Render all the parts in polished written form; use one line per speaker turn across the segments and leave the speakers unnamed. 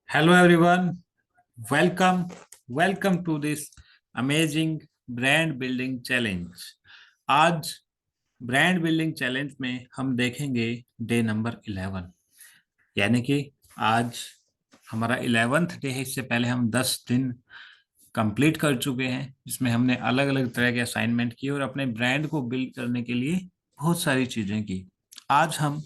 Hello everyone, welcome welcome to this amazing brand building challenge। आज brand building challenge में हम देखेंगे day number 11, यानी कि आज हमारा 11th डे है। इससे पहले हम 10 दिन कंप्लीट कर चुके हैं, जिसमें हमने अलग अलग तरह के असाइनमेंट किए और अपने ब्रांड को बिल्ड करने के लिए बहुत सारी चीजें की। आज हम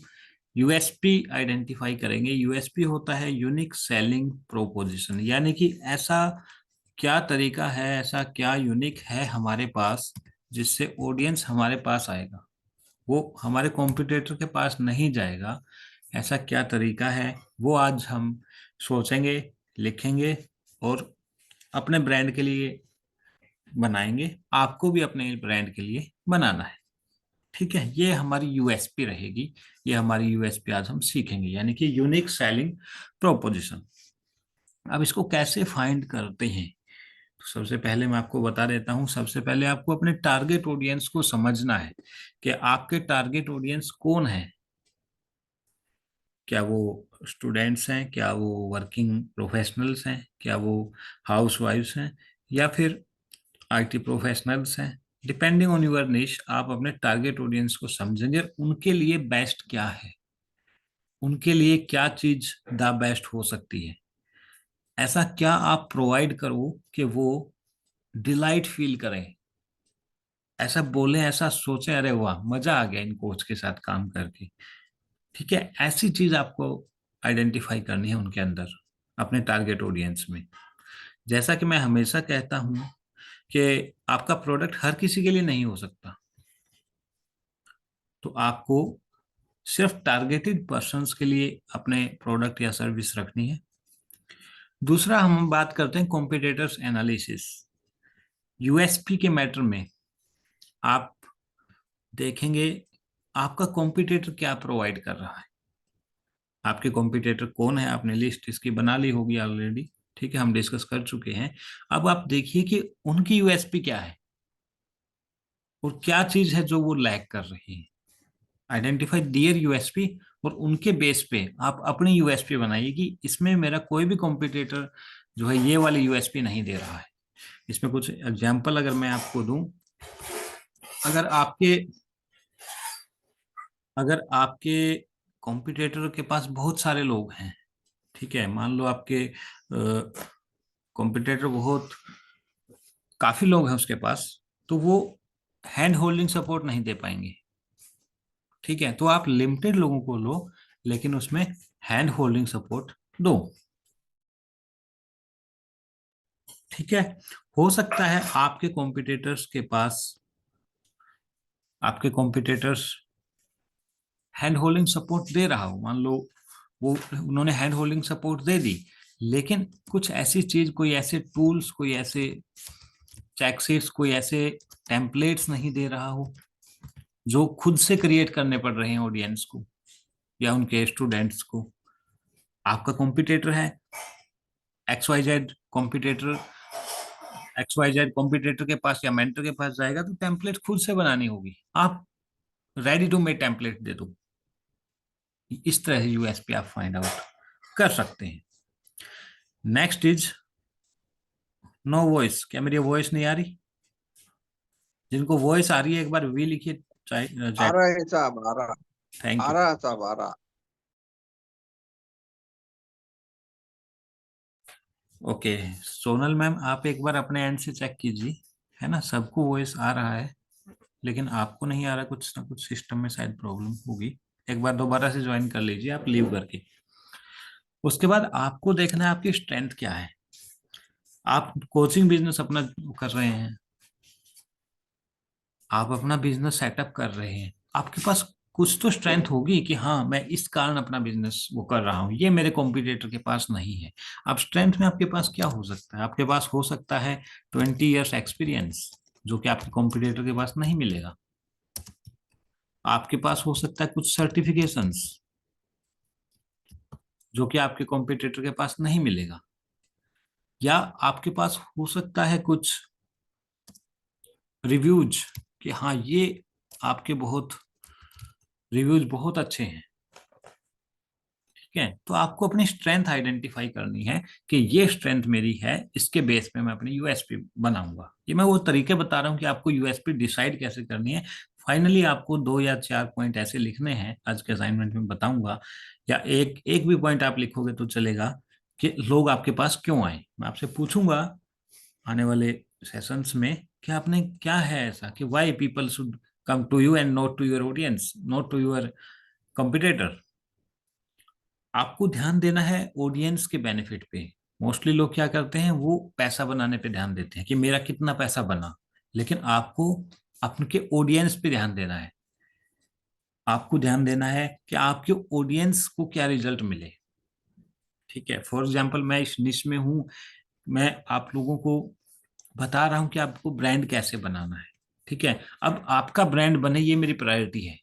यूएसपी आइडेंटिफाई करेंगे। यूएसपी होता है यूनिक सेलिंग प्रोपोजिशन, यानी कि ऐसा क्या तरीका है, ऐसा क्या यूनिक है हमारे पास जिससे ऑडियंस हमारे पास आएगा, वो हमारे कॉम्पिटिटर के पास नहीं जाएगा। ऐसा क्या तरीका है वो आज हम सोचेंगे, लिखेंगे और अपने ब्रांड के लिए बनाएंगे। आपको भी अपने ब्रांड के लिए बनाना है, ठीक है। ये हमारी यूएसपी रहेगी, ये हमारी यूएसपी आज हम सीखेंगे, यानी कि यूनिक सेलिंग प्रोपोजिशन। अब इसको कैसे फाइंड करते हैं, तो सबसे पहले मैं आपको बता देता हूं। सबसे पहले आपको अपने टारगेट ऑडियंस को समझना है कि आपके टारगेट ऑडियंस कौन है। क्या वो स्टूडेंट्स हैं, क्या वो वर्किंग प्रोफेशनल्स हैं, क्या वो हाउसवाइफ्स हैं, या फिर आईटी प्रोफेशनल्स हैं। डिपेंडिंग ऑन यूर निश आप अपने टारगेट ऑडियंस को समझेंगे, उनके लिए बेस्ट क्या है, उनके लिए क्या चीज द बेस्ट हो सकती है। ऐसा क्या आप प्रोवाइड करो कि वो डिलाइट फील करें, ऐसा बोले, ऐसा सोचे, अरे वाह मजा आ गया इन कोच के साथ काम करके। ठीक है, ऐसी चीज आपको आइडेंटिफाई करनी है उनके अंदर, अपने टारगेट ऑडियंस में। जैसा कि मैं हमेशा कहता हूं कि आपका प्रोडक्ट हर किसी के लिए नहीं हो सकता, तो आपको सिर्फ टारगेटेड पर्सन्स के लिए अपने प्रोडक्ट या सर्विस रखनी है। दूसरा हम बात करते हैं कॉम्पिटिटर्स एनालिसिस। यूएसपी के मैटर में आप देखेंगे आपका कॉम्पिटिटर क्या प्रोवाइड कर रहा है, आपके कॉम्पिटिटर कौन है। आपने लिस्ट इसकी बना ली होगी ऑलरेडी, ठीक है, हम डिस्कस कर चुके हैं। अब आप देखिए कि उनकी यूएसपी क्या है और क्या चीज है जो वो लैग कर रही है। आइडेंटिफाई दियर यूएसपी और उनके बेस पे आप अपनी यूएसपी बनाइए कि इसमें मेरा कोई भी कॉम्पिटिटर जो है ये वाली यूएसपी नहीं दे रहा है। इसमें कुछ एग्जांपल अगर मैं आपको दूं, अगर आपके अगर आपके कॉम्पिटिटर के पास बहुत सारे लोग हैं, ठीक है, मान लो आपके कॉम्पिटिटर बहुत काफी लोग हैं उसके पास, तो वो हैंड होल्डिंग सपोर्ट नहीं दे पाएंगे। ठीक है, तो आप लिमिटेड लोगों को लो, लेकिन उसमें हैंड होल्डिंग सपोर्ट दो। ठीक है, हो सकता है आपके कॉम्पिटिटर्स हैंड होल्डिंग सपोर्ट दे रहा हो, मान लो वो उन्होंने हैंड होल्डिंग सपोर्ट दे दी, लेकिन कुछ ऐसी चीज, कोई ऐसे टूल्स, कोई ऐसे चेकशीट्स, कोई ऐसे टेम्पलेट्स नहीं दे रहा हो जो खुद से क्रिएट करने पड़ रहे हैं ऑडियंस को या उनके स्टूडेंट्स को। आपका कॉम्पिटिटर है competitor X Y Z competitor के पास या मेंटर के पास जाएगा तो टेम्पलेट खुद से बनानी होगी, आप रेडी टू मेक टेम्पलेट दे दो। इस तरह से यूएसपी आप फाइंड आउट कर सकते हैं। Next is no voice. क्या मेरी वॉइस नहीं आ रही? जिनको वॉइस आ रही है एक बार वी लिखिए
आ
चैट।
रहा है साहब, आ रहा।
थैंक
आ
यू।
रहा है साहब, आ रहा।
ओके, सोनल मैम आप एक बार अपने एंड से चेक कीजिए, है ना, सबको वॉइस आ रहा है लेकिन आपको नहीं आ रहा, कुछ ना कुछ सिस्टम में शायद प्रॉब्लम होगी। एक बार दोबारा से ज्वाइन कर लीजिए आप लीव करके। उसके बाद आपको देखना है आपकी स्ट्रेंथ क्या है। आप कोचिंग बिजनेस अपना कर रहे हैं, आप अपना बिजनेस सेटअप कर रहे हैं, आपके पास कुछ तो स्ट्रेंथ होगी कि हाँ मैं इस कारण अपना बिजनेस वो कर रहा हूँ, ये मेरे कॉम्पिटिटर के पास नहीं है। अब स्ट्रेंथ में आपके पास क्या हो सकता है? आपके पास हो सकता है 20 ईयर्स एक्सपीरियंस, जो कि आपके कॉम्पिटिटर के पास नहीं मिलेगा। आपके पास हो सकता है कुछ सर्टिफिकेशंस, जो कि आपके कॉम्पिटिटर के पास नहीं मिलेगा। या आपके पास हो सकता है कुछ रिव्यूज, कि हाँ ये आपके बहुत रिव्यूज बहुत अच्छे हैं। ठीक है, तो आपको अपनी स्ट्रेंथ आइडेंटिफाई करनी है कि ये स्ट्रेंथ मेरी है, इसके बेस पे मैं अपनी यूएसपी बनाऊंगा। ये मैं वो तरीके बता रहा हूँ कि आपको यूएसपी डिसाइड कैसे करनी है। फाइनली आपको 2 या 4 पॉइंट ऐसे लिखने हैं, आज के असाइनमेंट में बताऊंगा, या एक एक भी पॉइंट आप लिखोगे तो चलेगा, कि लोग आपके पास क्यों आए। मैं आपसे पूछूंगा आने वाले सेशंस में कि आपने क्या है ऐसा कि why people should come to you and not to your audience, not to your competitor. आपको ध्यान देना है ऑडियंस के बेनिफिट पे। मोस्टली लोग क्या करते हैं, वो पैसा बनाने पे ध्यान देते हैं कि मेरा कितना पैसा बना, लेकिन आपको आपके ऑडियंस पे ध्यान देना है। आपको ध्यान देना है कि आपके ऑडियंस को क्या रिजल्ट मिले। ठीक है, फॉर एग्जाम्पल मैं इस निश में हूँ, मैं आप लोगों को बता रहा हूँ कि आपको ब्रांड कैसे बनाना है। ठीक है, अब आपका ब्रांड बने ये मेरी प्रायोरिटी है,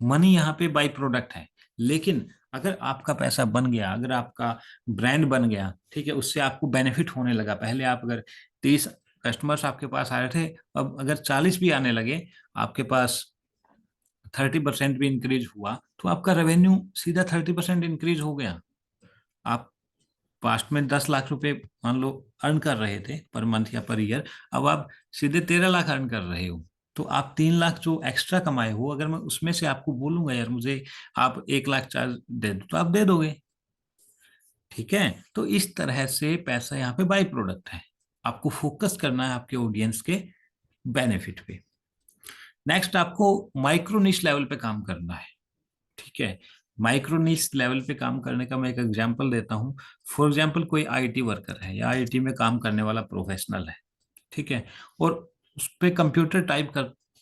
मनी यहाँ पे बाई प्रोडक्ट है। लेकिन अगर आपका पैसा बन गया, अगर आपका ब्रांड बन गया, ठीक है, उससे आपको बेनिफिट होने लगा। पहले आप अगर 30 कस्टमर्स आपके पास आ रहे थे, अब अगर 40 भी आने लगे, आपके पास 30% भी इंक्रीज हुआ, तो आपका रेवेन्यू सीधा 30% इंक्रीज हो गया। आप पास्ट में 10 लाख रुपए मान लो अर्न कर रहे थे पर मंथ या पर ईयर, अब आप सीधे 13 लाख अर्न कर रहे हो। तो आप 3 लाख जो एक्स्ट्रा कमाए हो, अगर मैं उसमें से आपको बोलूंगा यार मुझे आप 1 लाख चार्ज दे दो, तो आप दे दोगे। ठीक है, तो इस तरह से पैसा यहाँ पे बाई प्रोडक्ट है। आपको फोकस करना है आपके ऑडियंस के बेनिफिट पे। नेक्स्ट, आपको माइक्रो निश लेवल पे काम करना है। ठीक है, माइक्रो निश लेवल पे काम करने का मैं एक एग्जांपल देता हूँ। फॉर एग्जांपल कोई आईटी वर्कर है या आईटी में काम करने वाला प्रोफेशनल है। ठीक है, और उस पे कंप्यूटर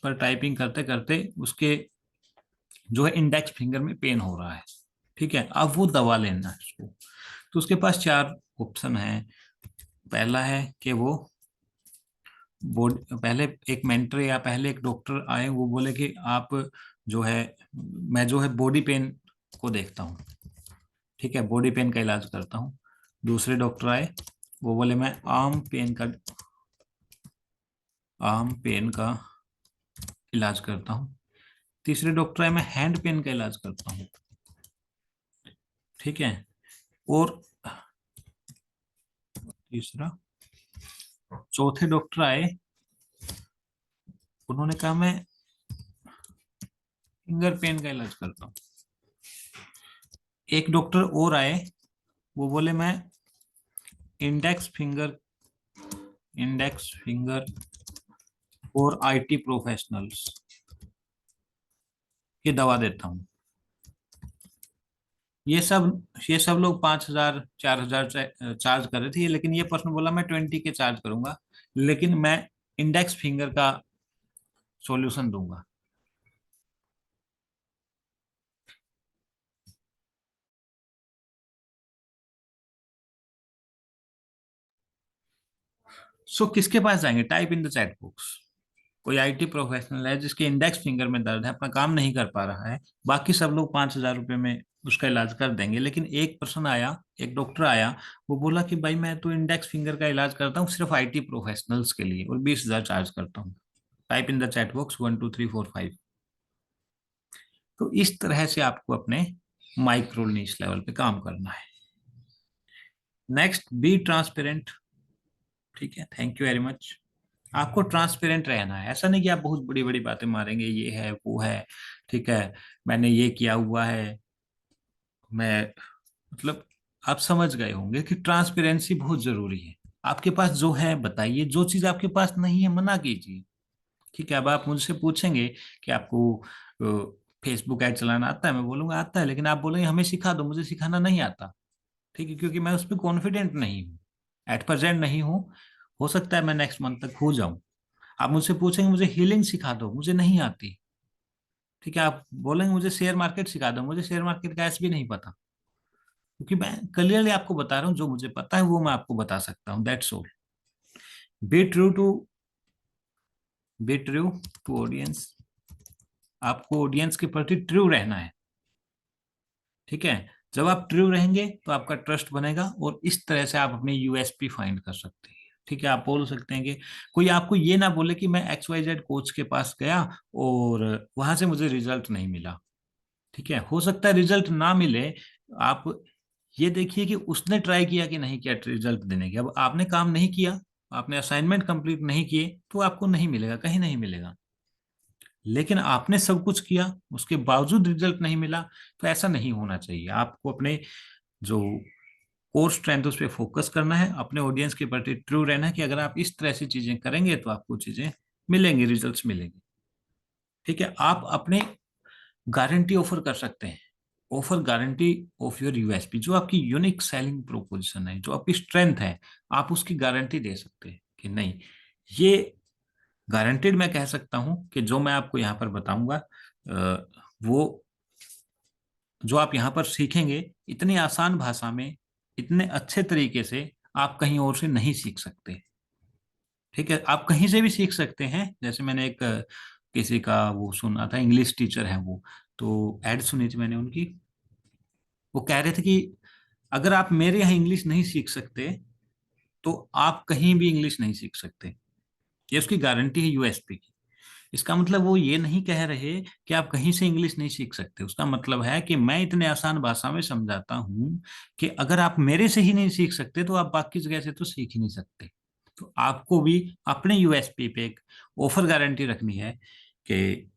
पर टाइपिंग करते करते उसके जो है इंडेक्स फिंगर में पेन हो रहा है। ठीक है, अब वो दवा लेना है उसको, तो उसके पास 4 ऑप्शन है। पहला है कि वो पहले एक मेंटर या पहले एक डॉक्टर आए, वो बोले कि आप जो है, मैं जो है बॉडी पेन को देखता हूँ। ठीक है, बॉडी पेन का इलाज करता हूँ। दूसरे डॉक्टर आए, वो बोले मैं आर्म पेन का इलाज करता हूँ। तीसरे डॉक्टर आए, मैं हैंड पेन का इलाज करता हूँ। ठीक है, और तीसरा चौथे डॉक्टर आए, उन्होंने कहा मैं फिंगर पेन का इलाज करता हूँ। एक डॉक्टर और आए, वो बोले मैं इंडेक्स फिंगर और आईटी प्रोफेशनल्स की दवा देता हूँ। ये सब लोग 5,000 4,000 चार्ज कर रहे थे, लेकिन ये पर्सन बोला मैं 20 के चार्ज करूंगा, लेकिन मैं इंडेक्स फिंगर का सॉल्यूशन दूंगा। सो किसके पास जाएंगे, type in the chat box. कोई आईटी प्रोफेशनल है जिसके इंडेक्स फिंगर में दर्द है, अपना काम नहीं कर पा रहा है, बाकी सब लोग 5,000 रुपये में उसका इलाज कर देंगे, लेकिन एक पर्सन आया, एक डॉक्टर आया, वो बोला कि भाई मैं तो इंडेक्स फिंगर का इलाज करता हूँ सिर्फ आईटी प्रोफेशनल्स के लिए और 20,000 चार्ज करता हूँ। Type in the chat box 1 2 3 4 5। तो इस तरह से आपको अपने माइक्रो नीश लेवल पे काम करना है। Next, be transparent. ठीक है, थैंक यू वेरी मच। आपको ट्रांसपेरेंट रहना है, ऐसा नहीं कि आप बहुत बड़ी बड़ी बातें मारेंगे, ये है वो है, ठीक है, मैंने ये किया हुआ है, मैं मतलब आप समझ गए होंगे कि ट्रांसपेरेंसी बहुत जरूरी है। आपके पास जो है बताइए, जो चीज आपके पास नहीं है मना कीजिए। ठीक है, अब आप मुझसे पूछेंगे कि आपको फेसबुक ऐड चलाना आता है, मैं बोलूंगा आता है, लेकिन आप बोलेंगे हमें सिखा दो, मुझे सिखाना नहीं आता। ठीक है, क्योंकि मैं उस पर कॉन्फिडेंट नहीं हूँ, एट प्रेजेंट नहीं हूँ। हो सकता है मैं नेक्स्ट मंथ तक हो जाऊं। आप मुझसे पूछेंगे मुझे हीलिंग सिखा दो, मुझे नहीं आती। ठीक है, आप बोलेंगे मुझे शेयर मार्केट सिखा दो, मुझे शेयर मार्केट का ऐसे भी नहीं पता। क्योंकि मैं क्लियरली आपको बता रहा हूँ, जो मुझे पता है वो मैं आपको बता सकता हूँ, that's all. Be true to be true to audience. आपको ऑडियंस के प्रति ट्रू रहना है। ठीक है, जब आप ट्रू रहेंगे तो आपका ट्रस्ट बनेगा, और इस तरह से आप अपनी यूएसपी फाइंड कर सकते हैं। ठीक है, आप बोल सकते हैं कि कोई आपको ये ना बोले कि मैं XYZ कोच के पास गया और वहां से मुझे रिजल्ट नहीं मिला। ठीक है, हो सकता है रिजल्ट ना मिले, आप ये देखिए कि उसने ट्राई किया कि नहीं किया रिजल्ट देने की। अब आपने काम नहीं किया, आपने असाइनमेंट कंप्लीट नहीं किए, तो आपको नहीं मिलेगा, कहीं नहीं मिलेगा। लेकिन आपने सब कुछ किया, उसके बावजूद रिजल्ट नहीं मिला, तो ऐसा नहीं होना चाहिए। आपको अपने जो कोर स्ट्रेंथ उस पर फोकस करना है, अपने ऑडियंस के प्रति ट्रू रहना है कि अगर आप इस तरह से चीजें करेंगे तो आपको चीजें मिलेंगी, रिजल्ट्स मिलेंगे। ठीक है, आप अपने गारंटी ऑफर कर सकते हैं। Offer guarantee of your USP, जो आपकी यूनिक सेलिंग प्रोपोजिशन है, जो आपकी स्ट्रेंथ है, आप उसकी गारंटी दे सकते हैं कि नहीं, ये गारंटेड मैं कह सकता हूं कि जो मैं आपको यहाँ पर बताऊंगा, वो जो आप यहाँ पर सीखेंगे इतनी आसान भाषा में, इतने अच्छे तरीके से आप कहीं और से नहीं सीख सकते। ठीक है, आप कहीं से भी सीख सकते हैं। जैसे मैंने एक किसी का वो सुना था, इंग्लिश टीचर है वो, तो एड सुनी थी मैंने उनकी। वो कह रहे थे कि अगर आप मेरे यहाँ इंग्लिश नहीं सीख सकते तो आप कहीं भी इंग्लिश नहीं सीख सकते। ये उसकी गारंटी है यूएसपी की। इसका मतलब वो ये नहीं कह रहे कि आप कहीं से इंग्लिश नहीं सीख सकते। उसका मतलब है कि मैं इतने आसान भाषा में समझाता हूं कि अगर आप मेरे से ही नहीं सीख सकते तो आप बाकी जगह से तो सीख ही नहीं सकते। तो आपको भी अपने यूएसपी पे एक ऑफर गारंटी रखनी है कि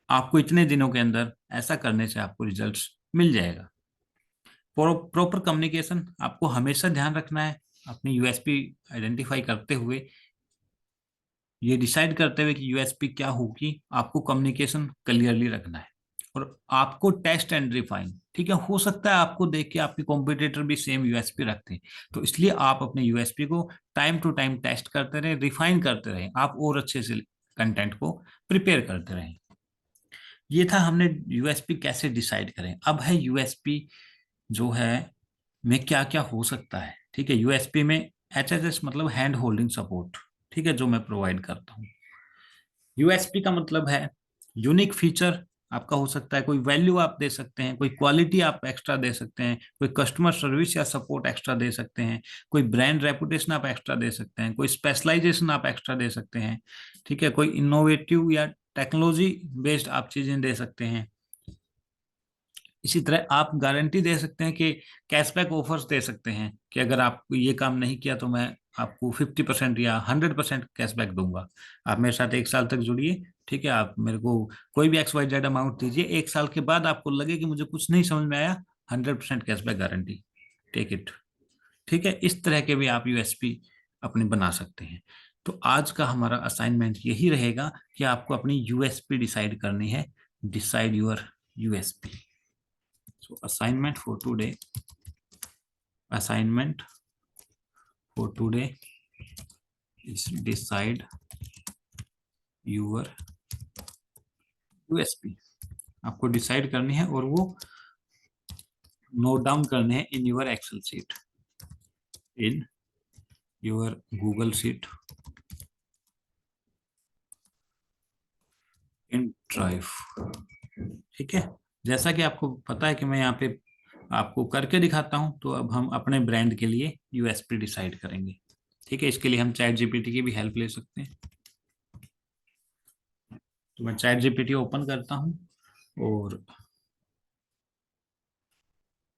आपको इतने दिनों के अंदर ऐसा करने से आपको रिजल्ट्स मिल जाएगा। प्रॉपर कम्युनिकेशन आपको हमेशा ध्यान रखना है, अपनी यूएसपी आइडेंटिफाई करते हुए, ये डिसाइड करते हुए कि यूएसपी क्या होगी, आपको कम्युनिकेशन क्लियरली रखना है। और आपको टेस्ट एंड रिफाइन, ठीक है, हो सकता है आपको देख के आपके कॉम्पिटिटर भी सेम यूएसपी रखते हैं, तो इसलिए आप अपने यूएसपी को टाइम टू टाइम टेस्ट करते रहें, रिफाइन करते रहें, आप और अच्छे से कंटेंट को प्रिपेयर करते रहें। ये था, हमने यूएसपी कैसे डिसाइड करें। अब है यूएसपी जो है में क्या क्या हो सकता है। ठीक है, यूएसपी में एचएसएस मतलब हैंड होल्डिंग सपोर्ट, ठीक है, जो मैं प्रोवाइड करता हूँ। यूएसपी का मतलब है यूनिक फीचर आपका हो सकता है, कोई वैल्यू आप दे सकते हैं, कोई क्वालिटी आप एक्स्ट्रा दे सकते हैं, कोई कस्टमर सर्विस या सपोर्ट एक्स्ट्रा दे सकते हैं, कोई ब्रांड रेपुटेशन आप एक्स्ट्रा दे सकते हैं, कोई स्पेशलाइजेशन आप एक्स्ट्रा दे सकते हैं। ठीक है, कोई इनोवेटिव या टेक्नोलॉजी बेस्ड आप चीजें दे सकते हैं। इसी तरह आप गारंटी दे सकते हैं कि कैशबैक ऑफर्स दे सकते हैं कि अगर आप ये काम नहीं किया तो मैं आपको 50% या 100% कैशबैक दूंगा। आप मेरे साथ 1 साल तक जुड़िए, ठीक है, आप मेरे को कोई भी XYZ अमाउंट दीजिए, 1 साल के बाद आपको लगे कि मुझे कुछ नहीं समझ में आया, 100% कैशबैक गारंटी, टेक इट। ठीक है, इस तरह के भी आप यूएसपी अपनी बना सकते हैं। तो आज का हमारा असाइनमेंट यही रहेगा कि आपको अपनी यूएसपी डिसाइड करनी है। Decide your USP. So assignment for today is decide your USP। आपको डिसाइड करनी है और वो नोट डाउन करने हैं in your Excel sheet, in your Google sheet, in drive. ठीक है, जैसा कि आपको पता है कि मैं यहाँ पे आपको करके दिखाता हूँ, तो अब हम अपने ब्रांड के लिए यूएसपी डिसाइड करेंगे। ठीक है, इसके लिए हम चैट जीपीटी की भी हेल्प ले सकते हैं। तो मैं चैट जीपीटी ओपन करता हूँ और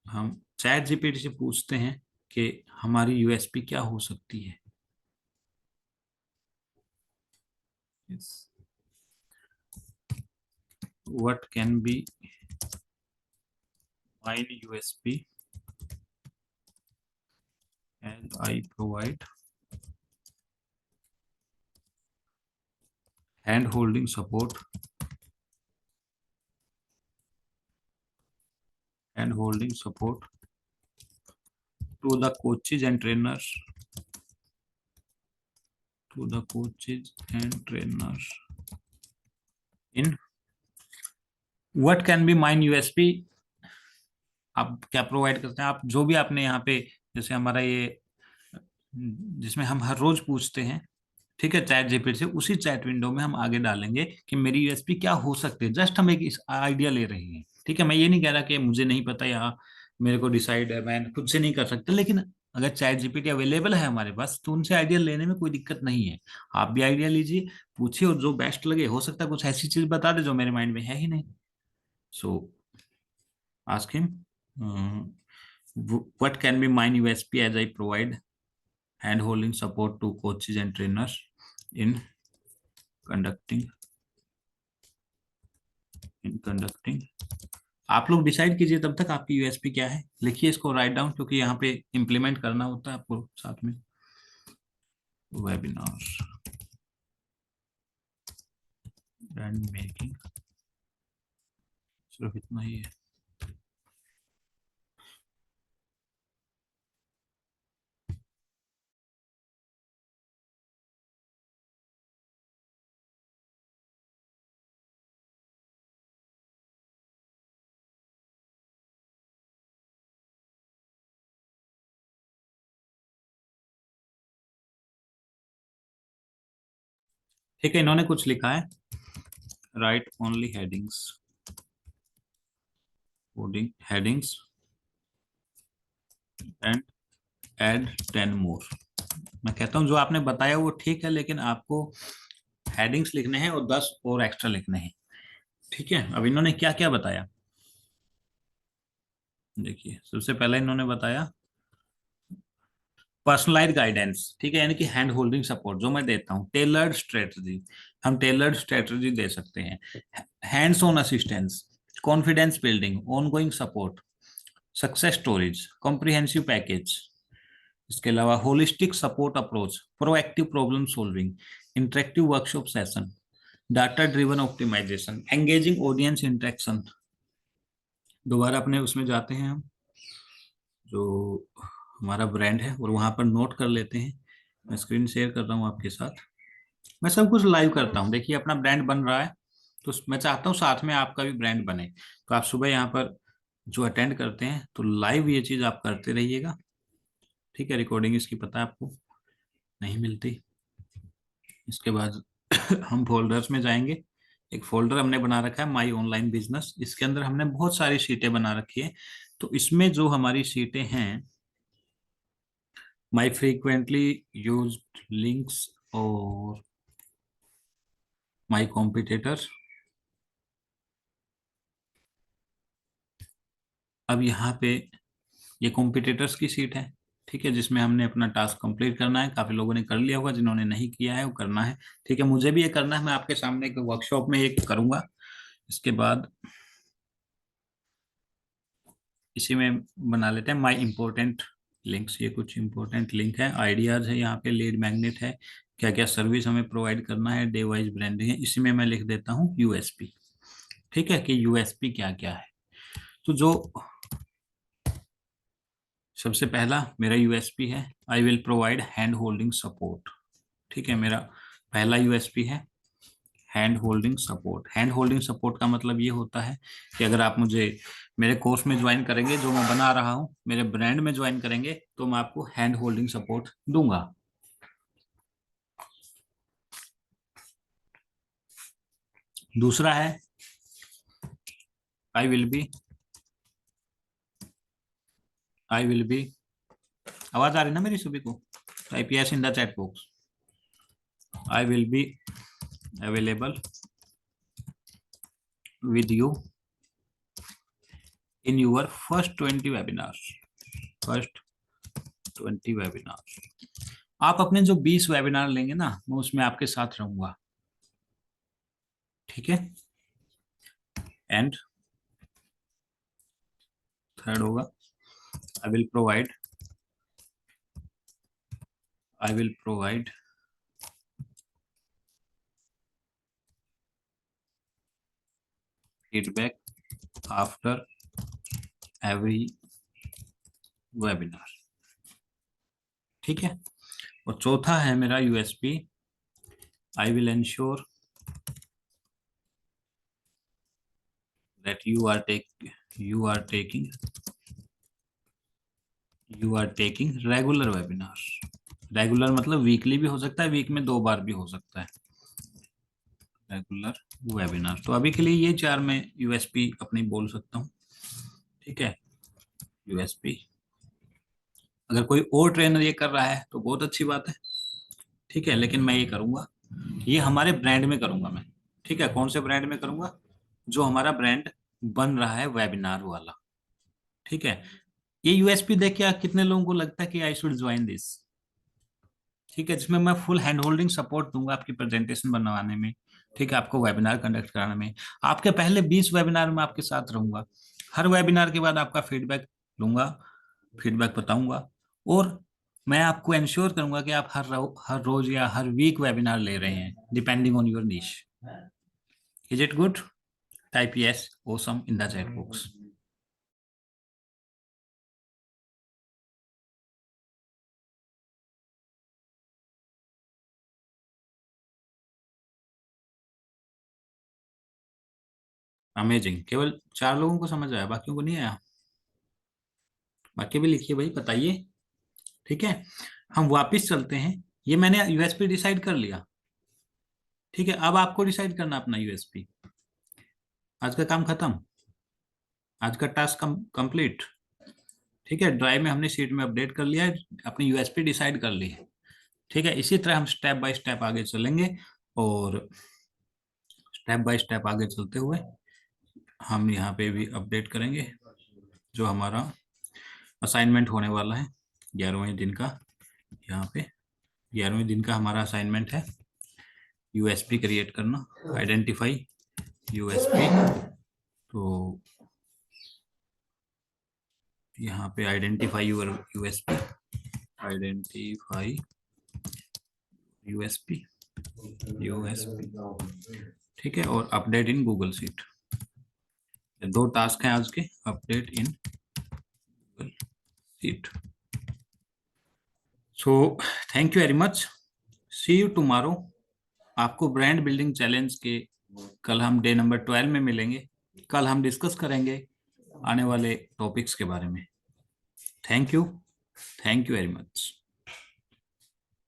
हम चैट जीपीटी से पूछते हैं कि हमारी यूएसपी क्या हो सकती है। yes. What can be my USP and I provide hand holding support to the coaches and trainers in what can be mine USP। आप क्या प्रोवाइड करते हैं, आप जो भी आपने यहाँ पे, जैसे हमारा ये जिसमें हम हर रोज पूछते हैं, ठीक है, चैट जीपीटी से, उसी चैट विंडो में हम आगे डालेंगे कि मेरी यूएसपी क्या हो सकती है। जस्ट हम एक इस आइडिया ले रहे हैं। ठीक है, मैं ये नहीं कह रहा कि मुझे नहीं पता, यहाँ मेरे को डिसाइड है, मैं खुद से नहीं कर सकता, लेकिन अगर चैट जीपीटी अवेलेबल है हमारे पास तो उनसे आइडिया लेने में कोई दिक्कत नहीं है। आप भी आइडिया लीजिए, पूछिए, और जो बेस्ट लगे, हो सकता है कुछ ऐसी चीज बता दे जो मेरे माइंड में है ही नहीं। सो ask him. what can be my USP as I provide hand holding support to coaches and trainers in conducting आप लोग डिसाइड कीजिए तब तक आपकी यूएसपी क्या है, लिखिए इसको राइट डाउन, क्योंकि यहाँ पे इम्प्लीमेंट करना होता है आपको साथ में। वेबिनार ब्रांड मेकिंग, सिर्फ इतना ही है। ठीक है, इन्होंने कुछ लिखा है, right only headings, coding headings and add 10 मोर। मैं कहता हूं जो आपने बताया वो ठीक है, लेकिन आपको हेडिंग्स लिखने हैं और 10 और एक्स्ट्रा लिखने हैं। ठीक है, अब इन्होंने क्या क्या बताया, देखिए सबसे पहले इन्होंने बताया पर्सनलाइज गाइडेंस। ठीक है, यानी कि हैंड होल्डिंग सपोर्ट जो मैं देता हूँ, टेलर्ड स्ट्रेटजी, हम टेलर्ड स्ट्रेटजी दे सकते हैं, hands on assistance, confidence building, ongoing support, success stories, comprehensive package, इसके अलावा holistic support approach, proactive problem solving, interactive workshop session, data driven optimisation, engaging audience interaction. दोबारा अपने उसमें जाते हैं हम, जो हमारा ब्रांड है, और वहां पर नोट कर लेते हैं। मैं स्क्रीन शेयर कर रहा हूँ आपके साथ, मैं सब कुछ लाइव करता हूँ। देखिए अपना ब्रांड बन रहा है, तो मैं चाहता हूँ साथ में आपका भी ब्रांड बने। तो आप सुबह यहाँ पर जो अटेंड करते हैं तो लाइव ये चीज आप करते रहिएगा। ठीक है, रिकॉर्डिंग इसकी पता है आपको नहीं मिलती। इसके बाद हम फोल्डर्स में जाएंगे। एक फोल्डर हमने बना रखा है माई ऑनलाइन बिजनेस, इसके अंदर हमने बहुत सारी शीटें बना रखी है। तो इसमें जो हमारी शीटें हैं, माई फ्रीक्वेंटली यूज्ड लिंक्स और माई कॉम्पिटिटर। अब यहाँ पे ये कॉम्पिटिटर्स की सीट है। ठीक है, जिसमें हमने अपना टास्क कंप्लीट करना है। काफी लोगों ने कर लिया होगा, जिन्होंने नहीं किया है वो करना है। ठीक है, मुझे भी ये करना है, मैं आपके सामने एक वर्कशॉप में एक करूंगा। इसके बाद इसी में बना लेते हैं माई इंपॉर्टेंट लिंक्स। ये कुछ इंपॉर्टेंट लिंक है, आइडियाज है, यहाँ पे लीड मैग्नेट है, क्या क्या सर्विस हमें प्रोवाइड करना है, डे वाइज ब्रांडिंग है। इसी में मैं लिख देता हूँ यूएसपी। ठीक है, कि यूएसपी क्या क्या है। तो जो सबसे पहला मेरा यूएसपी है, I will provide hand holding support. ठीक है, मेरा पहला यूएसपी है hand holding support. Hand holding support का मतलब ये होता है कि अगर आप मुझे मेरे कोर्स में ज्वाइन करेंगे, जो मैं बना रहा हूँ, मेरे ब्रांड में ज्वाइन करेंगे, तो मैं आपको हैंड होल्डिंग सपोर्ट दूंगा। दूसरा है I will be, I will be, आवाज आ रही ना मेरी सभी को? Type yes in the chat box. I will be available with you in your first 20 webinars। First 20 webinars, आप अपने जो 20 वेबिनार लेंगे ना, मैं उसमें आपके साथ रहूंगा। ठीक है, एंड थर्ड होगा I will provide, I will provide feedback after every webinar. ठीक है, और चौथा है मेरा USP, I will ensure that you are taking regular webinar. Regular मतलब वीकली भी हो सकता है, वीक में 2 बार भी हो सकता है, रेगुलर वेबिनार। तो अभी के लिए ये 4 मैं यूएसपी अपनी बोल सकता हूँ। ठीक है, यूएसपी, अगर कोई और ट्रेनर ये कर रहा है तो बहुत अच्छी बात है। ठीक है, लेकिन मैं ये करूंगा, ये हमारे ब्रांड में करूंगा मैं। ठीक है, कौन से ब्रांड में करूंगा? जो हमारा ब्रांड बन रहा है वेबिनार वाला। ठीक है, ये यूएसपी देख के कितने लोगों को लगता है कि आई शुड ज्वाइन दिस? ठीक है, जिसमें मैं फुल हैंड होल्डिंग सपोर्ट दूंगा आपकी प्रेजेंटेशन बनवाने में, ठीक है, आपको वेबिनार कंडक्ट कराने में। आपके पहले 20 वेबिनार में आपके साथ रहूंगा। हर वेबिनार के बाद आपका फीडबैक लूंगा, फीडबैक बताऊंगा, और मैं आपको इंश्योर करूंगा कि आप हर रोज या हर वीक वेबिनार ले रहे हैं, डिपेंडिंग ऑन योर निश। Is it good? Type yes awesome in the chat box. Amazing, केवल 4 लोगों को समझ आया, बाकियों को नहीं आया? बाकी भी लिखिए भाई, बताइए। ठीक है, हम वापस चलते हैं। ये मैंने यूएसपी डिसाइड कर लिया। ठीक है, अब आपको डिसाइड करना अपना यूएसपी। आज का काम खत्म, आज का टास्क कंप्लीट। ठीक है, ड्राइव में हमने शीट में अपडेट कर लिया है, अपनी यूएसपी डिसाइड कर ली है। ठीक है, इसी तरह हम स्टेप बाय स्टेप आगे चलेंगे, और स्टेप बाय स्टेप आगे चलते हुए हम यहाँ पे भी अपडेट करेंगे जो हमारा असाइनमेंट होने वाला है 11वें दिन का। यहाँ पे 11वें दिन का हमारा असाइनमेंट है यूएसपी क्रिएट करना, आइडेंटिफाई यूएसपी। तो यहाँ पे identify your USP, identify USP, USP. ठीक है, और update in Google sheet. 2 task हैं आज के, update in Google sheet. So thank you very much, see you tomorrow. आपको ब्रांड बिल्डिंग चैलेंज के कल हम डे नंबर 12 में मिलेंगे। कल हम डिस्कस करेंगे आने वाले टॉपिक्स के बारे में। Thank you very much.